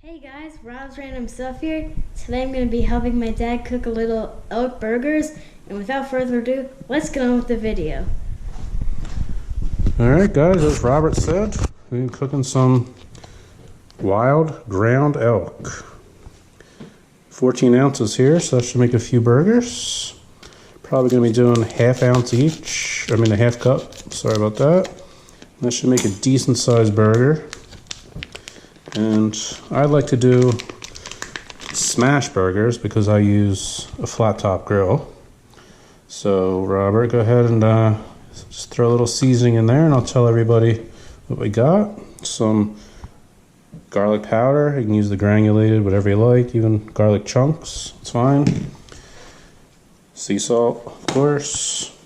Hey guys, RobzRandomStuff here. Today I'm going to be helping my dad cook a little elk burgers, and without further ado, let's get on with the video. Alright guys, as Robert said, we're cooking some wild ground elk. 14 ounces here, so that should make a few burgers. Probably going to be doing half ounce each, a half cup, sorry about that. That should make a decent sized burger. And I like to do smash burgers because I use a flat top grill. So Robert, go ahead and just throw a little seasoning in there and I'll tell everybody what we got. Some garlic powder, you can use the granulated, whatever you like, even garlic chunks, it's fine. Sea salt, of course,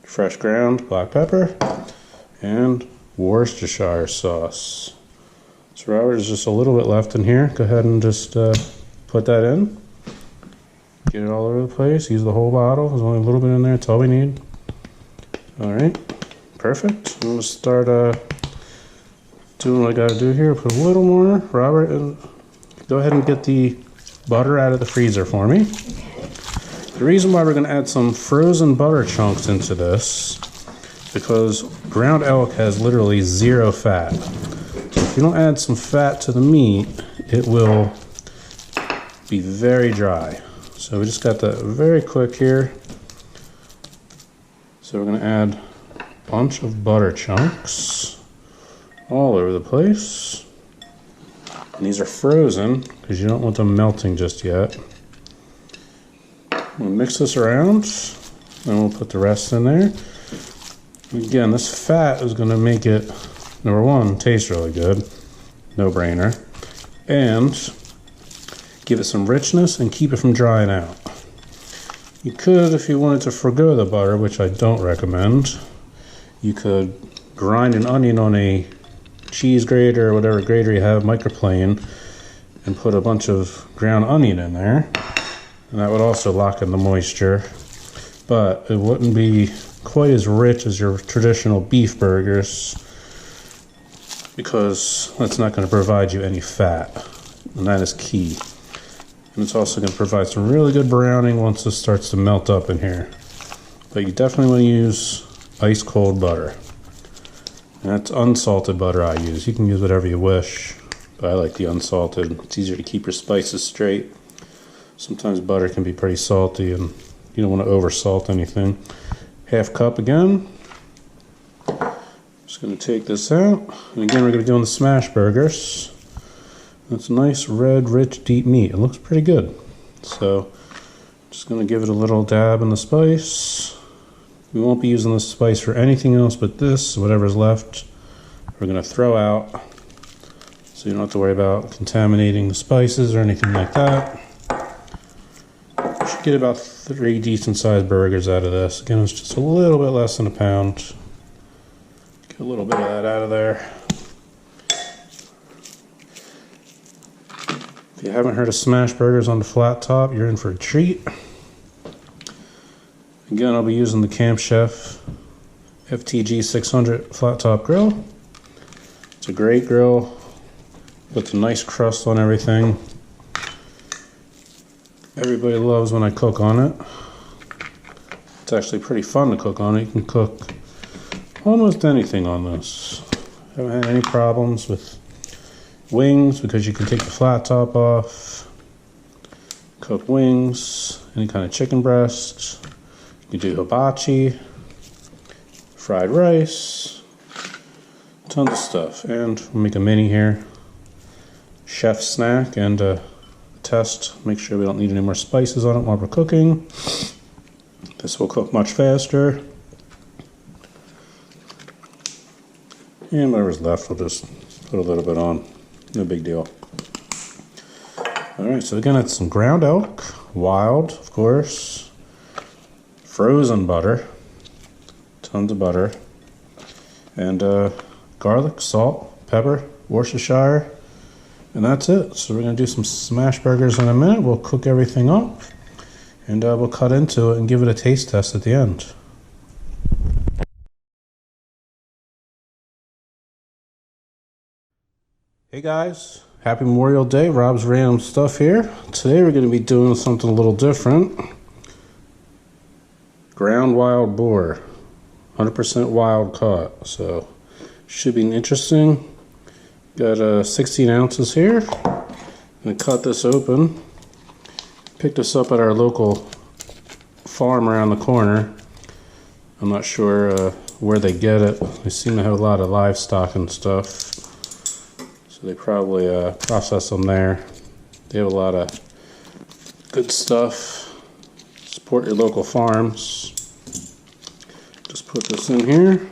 fresh ground black pepper, and Worcestershire sauce. So Robert, there's just a little bit left in here. Go ahead and just put that in. Get it all over the place. Use the whole bottle. There's only a little bit in there. That's all we need. Alright, perfect. I'm going to start doing what I got to do here. Put a little more. Robert, go ahead and get the butter out of the freezer for me. The reason why we're going to add some frozen butter chunks into this, because ground elk has literally zero fat. If you don't add some fat to the meat, it will be very dry. So we just got that very quick here. So we're going to add a bunch of butter chunks all over the place. And these are frozen because you don't want them melting just yet. We'll mix this around and we'll put the rest in there. Again, this fat is going to make it, number one, taste really good, no brainer, and give it some richness and keep it from drying out. You could, if you wanted to forgo the butter, which I don't recommend, you could grind an onion on a cheese grater or whatever grater you have, microplane, and put a bunch of ground onion in there, and that would also lock in the moisture, but it wouldn't be quite as rich as your traditional beef burgers, because that's not going to provide you any fat, and that is key. And it's also going to provide some really good browning once this starts to melt up in here. But you definitely want to use ice cold butter. And that's unsalted butter I use. You can use whatever you wish, but I like the unsalted. It's easier to keep your spices straight. Sometimes butter can be pretty salty and you don't want to over salt anything. Half cup again. Just going to take this out, and again we're going to be doing the smash burgers. That's nice red rich deep meat. It looks pretty good. So just going to give it a little dab in the spice. We won't be using this spice for anything else but this. Whatever's left we're going to throw out, so you don't have to worry about contaminating the spices or anything like that. You should get about 3 decent sized burgers out of this. Again, it's just a little bit less than a pound. Get a little bit of that out of there. If you haven't heard of smash burgers on the flat top, you're in for a treat. Again, I'll be using the Camp Chef FTG600 flat top grill. It's a great grill, puts a nice crust on everything. Everybody loves when I cook on it. It's actually pretty fun to cook on it. You can cook almost anything on this. Haven't had any problems with wings because you can take the flat top off. Cook wings, any kind of chicken breast. You can do hibachi, fried rice, tons of stuff. And we'll make a mini here, chef snack, and test. Make sure we don't need any more spices on it while we're cooking. This will cook much faster. And whatever's left, we'll just put a little bit on. No big deal. Alright, so again, it's some ground elk, wild, of course, frozen butter, tons of butter, and garlic, salt, pepper, Worcestershire, and that's it. So we're going to do some smash burgers in a minute. We'll cook everything up, and we'll cut into it and give it a taste test at the end. Hey guys, Happy Memorial Day, Rob's Random Stuff here. Today we're going to be doing something a little different. Ground wild boar, 100% wild caught, so should be interesting. Got 16 ounces here. I'm going to cut this open. Picked this up at our local farm around the corner. I'm not sure where they get it. They seem to have a lot of livestock and stuff. They probably process them there. They have a lot of good stuff. Support your local farms. Just put this in here.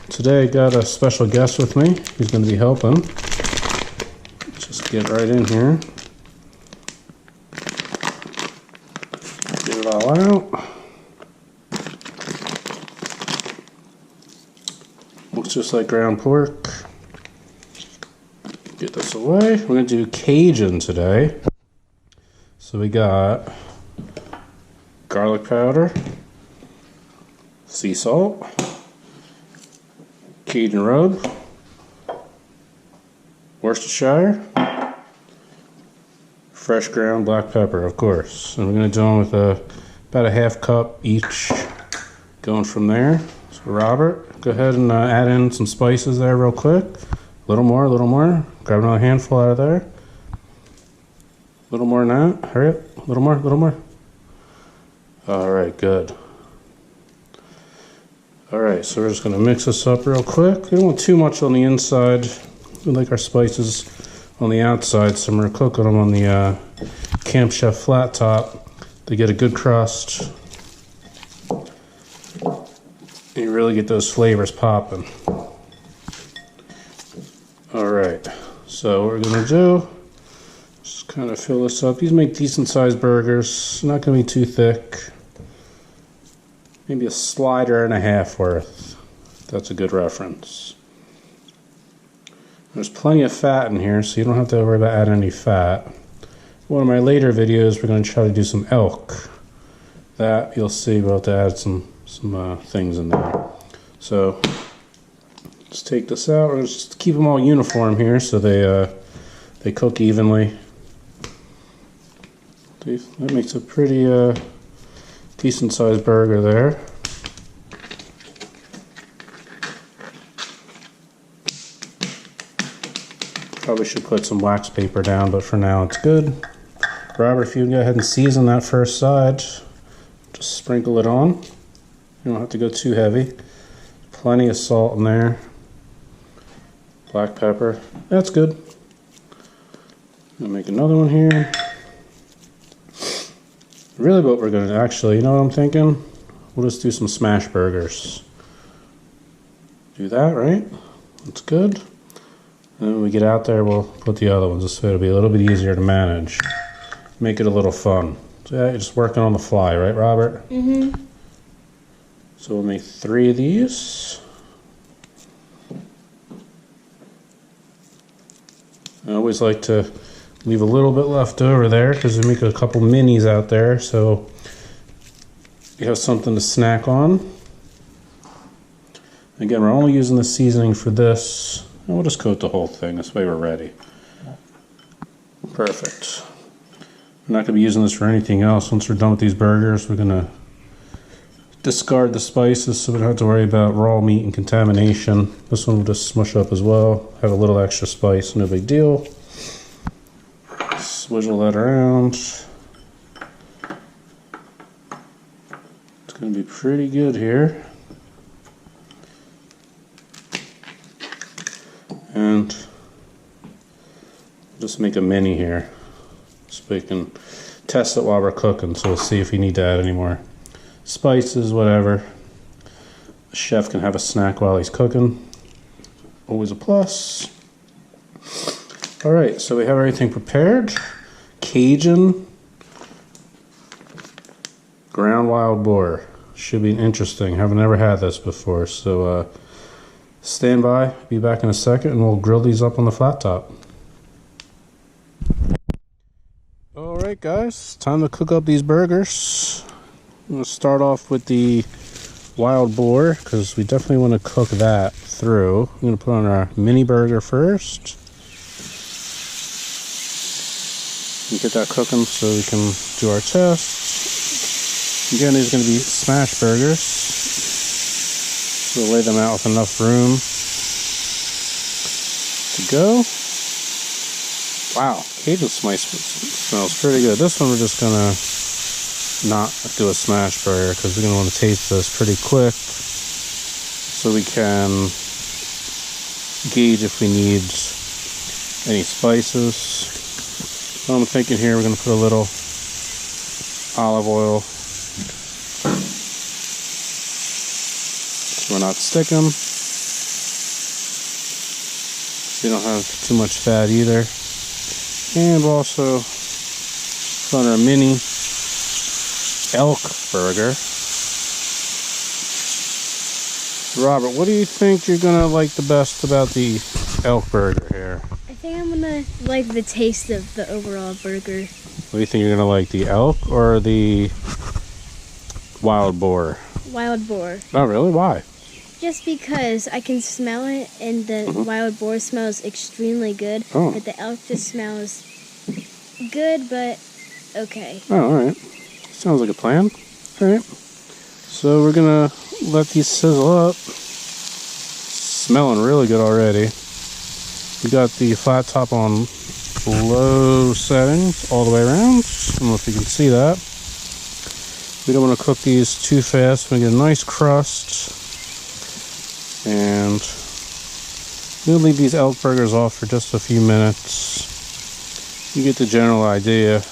Today I got a special guest with me. He's going to be helping. Just get right in here. Get it all out. Looks just like ground pork. Get this away. We're going to do Cajun today. So we got garlic powder, sea salt, Cajun rub, Worcestershire, fresh ground black pepper, of course. And we're going to do them with about a half cup each, going from there. So Robert, go ahead and add in some spices there real quick. A little more, a little more. Grab another handful out of there. A little more than that. Hurry up. A little more, a little more. Alright, good. Alright, so we're just going to mix this up real quick. We don't want too much on the inside. We like our spices on the outside, so I'm going to cook them on the Camp Chef flat top to get a good crust. You really get those flavors popping. Alright, so what we're going to do, just kind of fill this up. These make decent sized burgers, not going to be too thick. Maybe a slider and a half worth. That's a good reference. There's plenty of fat in here, so you don't have to worry about adding any fat. One of my later videos, we're going to try to do some elk. That you'll see, we'll have to add some things in there. So let's take this out. We're just keep them all uniform here so they cook evenly. That makes a pretty decent sized burger there. Probably should put some wax paper down, but for now it's good. Robert, if you can go ahead and season that first side, just sprinkle it on. You don't have to go too heavy. Plenty of salt in there. Black pepper. That's good. I'll make another one here. Really what we're going to actually, you know what I'm thinking? We'll just do some smash burgers. Do that, right? That's good. And then when we get out there, we'll put the other ones so it'll be a little bit easier to manage. Make it a little fun. So yeah, you're just working on the fly, right, Robert? Mm-hmm. So we'll make 3 of these. I always like to leave a little bit left over there because we make a couple minis out there, so you have something to snack on. Again, we're only using the seasoning for this, and we'll just coat the whole thing. This way we're ready. Perfect. I'm not going to be using this for anything else. Once we're done with these burgers, we're going to discard the spices so we don't have to worry about raw meat and contamination. This one will just smush up as well. Have a little extra spice, no big deal. Swizzle that around. It's going to be pretty good here. And just make a mini here so we can test it while we're cooking, so we'll see if we need to add any more spices, whatever. The chef can have a snack while he's cooking. Always a plus. Alright, so we have everything prepared. Cajun ground wild boar. Should be interesting. Haven't ever had this before, so stand by. Be back in a second and we'll grill these up on the flat top. Alright guys, time to cook up these burgers. I'm going to start off with the wild boar because we definitely want to cook that through. I'm going to put on our mini burger first. And get that cooking so we can do our test. Again, these are going to be smash burgers. So we'll lay them out with enough room to go. Wow, Cajun spice smells pretty good. This one we're just going to not do a smash burger because we're going to want to taste this pretty quick so we can gauge if we need any spices. So I'm thinking here we're going to put a little olive oil so we're not sticking. So you don't have too much fat either. And we'll also put on our mini elk burger. Robert, what do you think you're gonna like the best about the elk burger here? I think I'm gonna like the taste of the overall burger. What do you think you're gonna like, the elk or the wild boar? Wild boar. Oh, really? Why? Just because I can smell it, and the wild boar smells extremely good, but the elk just smells good, but okay. Oh, alright. Sounds like a plan. Alright. So we're gonna let these sizzle up. Smelling really good already. We got the flat top on low settings all the way around. I don't know if you can see that. We don't want to cook these too fast. We get a nice crust. And we'll leave these elk burgers off for just a few minutes. You get the general idea.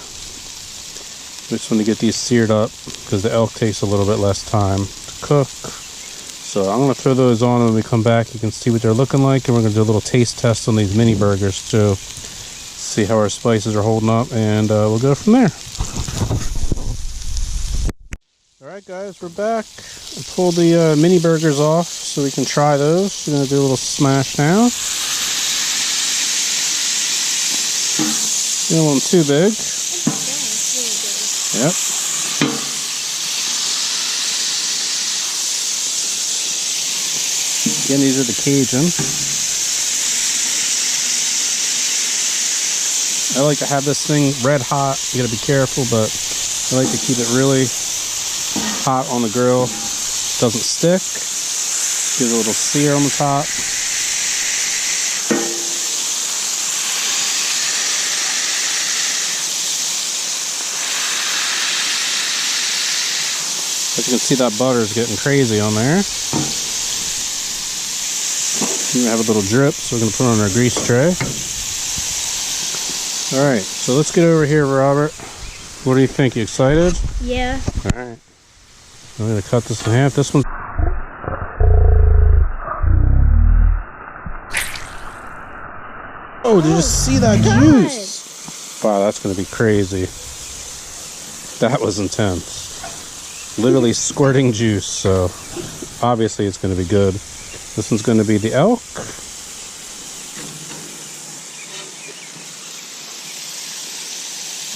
We just want to get these seared up because the elk takes a little bit less time to cook. So I'm going to throw those on, and when we come back you can see what they're looking like, and we're going to do a little taste test on these mini burgers too. See how our spices are holding up, and we'll go from there. Alright guys, we're back. I pulled the mini burgers off so we can try those. We're going to do a little smash now. Don't want them too big. Yep. Again, these are the Cajun. I like to have this thing red hot. You gotta be careful, but I like to keep it really hot on the grill. Doesn't stick. Gives a little sear on the top. As you can see, that butter is getting crazy on there. We have a little drip, so we're going to put it on our grease tray. Alright, so let's get over here, Robert. What do you think? You excited? Yeah. Alright. I'm going to cut this in half. This one. Oh, did you just see that juice? Wow, that's going to be crazy. That was intense. Literally squirting juice, so obviously it's going to be good. This one's going to be the elk.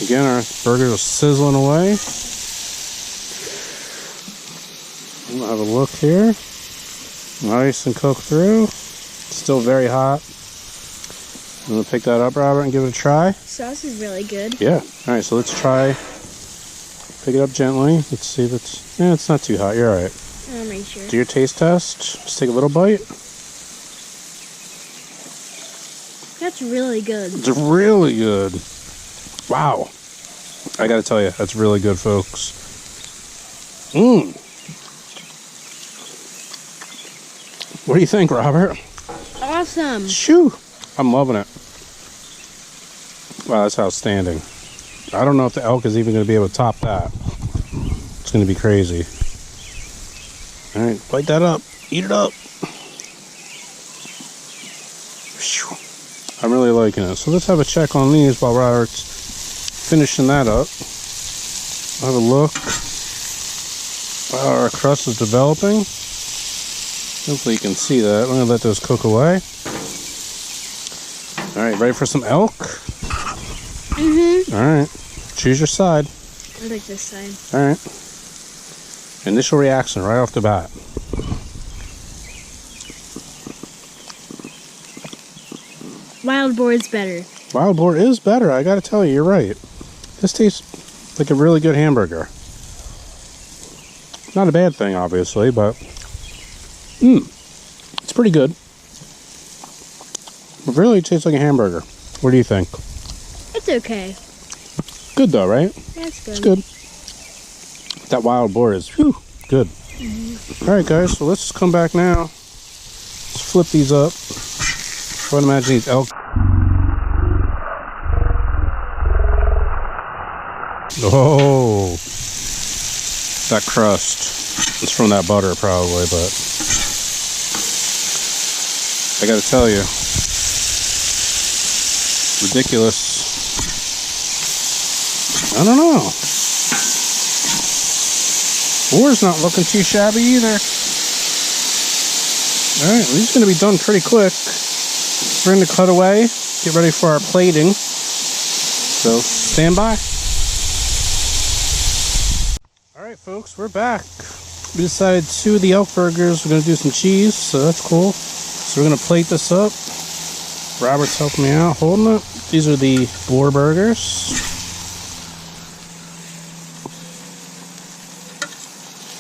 Again, our burgers are sizzling away. I'm going to have a look here. Nice and cooked through. Still very hot. I'm going to pick that up, Robert, and give it a try. Sauce is really good. Yeah. Alright, so let's try. Pick it up gently. Let's see if it's... Yeah, it's not too hot. You're alright. I'm pretty sure. Do your taste test. Just take a little bite. That's really good. It's really good. Wow. I gotta tell you, that's really good, folks. Mmm. What do you think, Robert? Awesome. Shoo. I'm loving it. Wow, that's outstanding. I don't know if the elk is even going to be able to top that. It's going to be crazy. Alright, bite that up. Eat it up. I'm really liking it. So let's have a check on these while Robert's finishing that up. I'll have a look. Wow, our crust is developing. Hopefully you can see that. I'm going to let those cook away. Alright, ready for some elk? Mm-hmm. Alright, choose your side. I like this side. Alright. Initial reaction right off the bat. Wild boar is better. Wild boar is better, I gotta tell you, you're right. This tastes like a really good hamburger. Not a bad thing, obviously, but it's pretty good. It really tastes like a hamburger. What do you think? It's okay. Good though, right? That's good. It's good. That wild boar is good. Alright guys, so let's just come back now. Let's flip these up. Try to imagine these elk. Oh, that crust. It's from that butter probably, but I gotta tell you, ridiculous. I don't know. Boar's not looking too shabby either. Alright, these are going to be done pretty quick. We're going to cut away, get ready for our plating. So, stand by. Alright folks, we're back. We decided 2 of the elk burgers, we're going to do some cheese, so that's cool. So we're going to plate this up. Robert's helping me out, holding it. These are the boar burgers.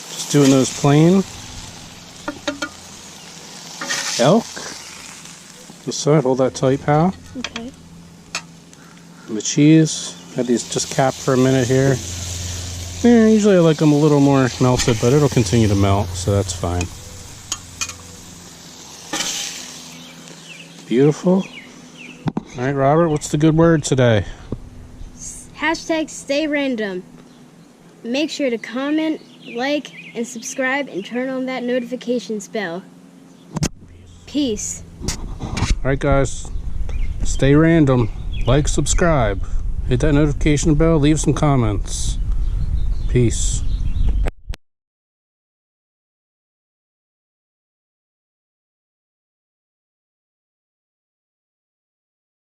Just doing those plain. Elk. This side, hold that tight, pal. Okay. And the cheese, had these just capped for a minute here. Yeah, usually I like them a little more melted, but it'll continue to melt, so that's fine. Beautiful. Alright, Robert, what's the good word today? Hashtag stay random. Make sure to comment, like, and subscribe, and turn on that notifications bell. Peace. Alright guys, stay random, like, subscribe, hit that notification bell, leave some comments. Peace.